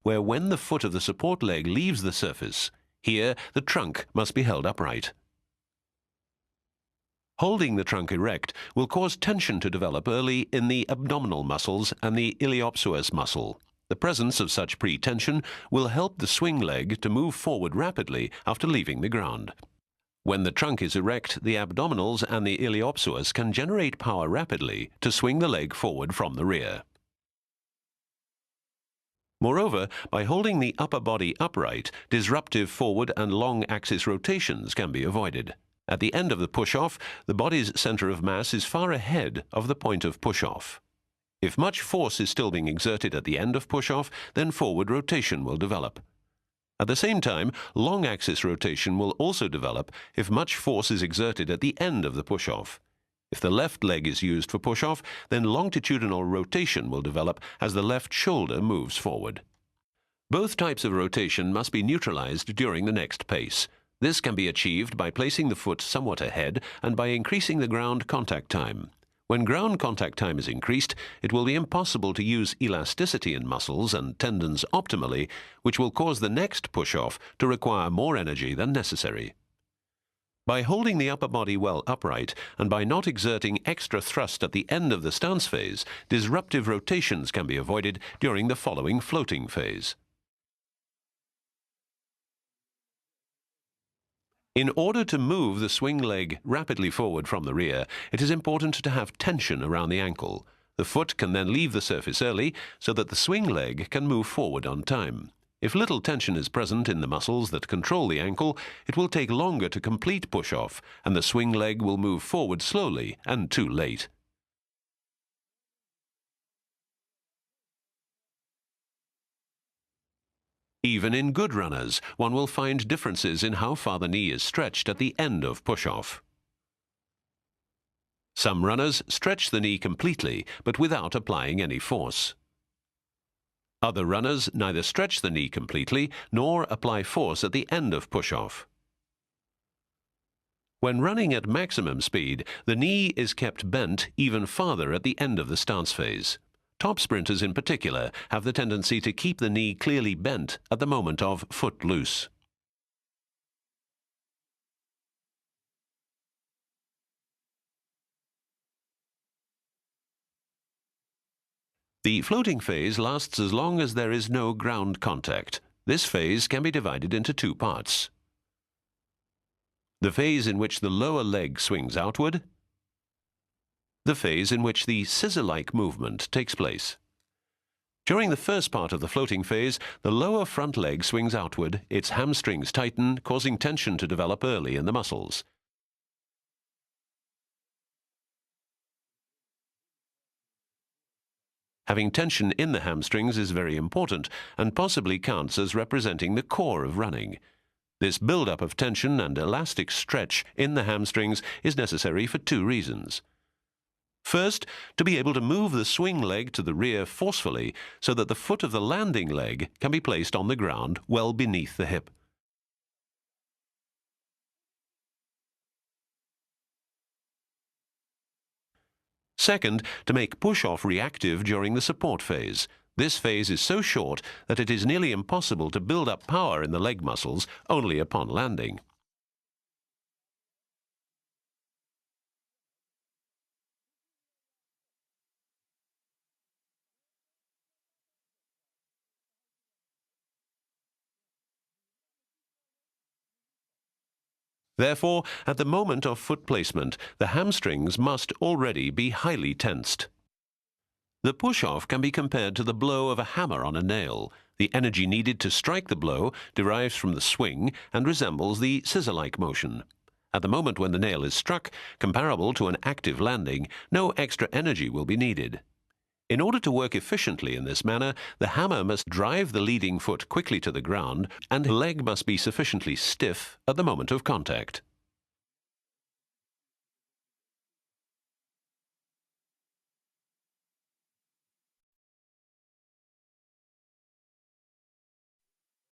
where when the foot of the support leg leaves the surface, here the trunk must be held upright. Holding the trunk erect will cause tension to develop early in the abdominal muscles and the iliopsoas muscle. The presence of such pre-tension will help the swing leg to move forward rapidly after leaving the ground. When the trunk is erect, the abdominals and the iliopsoas can generate power rapidly to swing the leg forward from the rear. Moreover, by holding the upper body upright, disruptive forward and long axis rotations can be avoided. At the end of the push-off, the body's center of mass is far ahead of the point of push-off. If much force is still being exerted at the end of push-off, then forward rotation will develop. At the same time, long axis rotation will also develop if much force is exerted at the end of the push-off. If the left leg is used for push-off, then longitudinal rotation will develop as the left shoulder moves forward. Both types of rotation must be neutralized during the next pace. This can be achieved by placing the foot somewhat ahead and by increasing the ground contact time. When ground contact time is increased, it will be impossible to use elasticity in muscles and tendons optimally, which will cause the next push-off to require more energy than necessary. By holding the upper body well upright and by not exerting extra thrust at the end of the stance phase, disruptive rotations can be avoided during the following floating phase. In order to move the swing leg rapidly forward from the rear, it is important to have tension around the ankle. The foot can then leave the surface early so that the swing leg can move forward on time. If little tension is present in the muscles that control the ankle, it will take longer to complete push-off, and the swing leg will move forward slowly and too late. Even in good runners, one will find differences in how far the knee is stretched at the end of push-off. Some runners stretch the knee completely, but without applying any force. Other runners neither stretch the knee completely nor apply force at the end of push-off. When running at maximum speed, the knee is kept bent even farther at the end of the stance phase. Top sprinters in particular have the tendency to keep the knee clearly bent at the moment of foot loose. The floating phase lasts as long as there is no ground contact. This phase can be divided into two parts. The phase in which the lower leg swings outward, the phase in which the scissor-like movement takes place. During the first part of the floating phase, the lower front leg swings outward, its hamstrings tighten, causing tension to develop early in the muscles. Having tension in the hamstrings is very important and possibly counts as representing the core of running. This build-up of tension and elastic stretch in the hamstrings is necessary for two reasons. First, to be able to move the swing leg to the rear forcefully so that the foot of the landing leg can be placed on the ground well beneath the hip. Second, to make push-off reactive during the support phase. This phase is so short that it is nearly impossible to build up power in the leg muscles only upon landing. Therefore, at the moment of foot placement, the hamstrings must already be highly tensed. The push-off can be compared to the blow of a hammer on a nail. The energy needed to strike the blow derives from the swing and resembles the scissor-like motion. At the moment when the nail is struck, comparable to an active landing, no extra energy will be needed. In order to work efficiently in this manner, the hammer must drive the leading foot quickly to the ground and the leg must be sufficiently stiff at the moment of contact.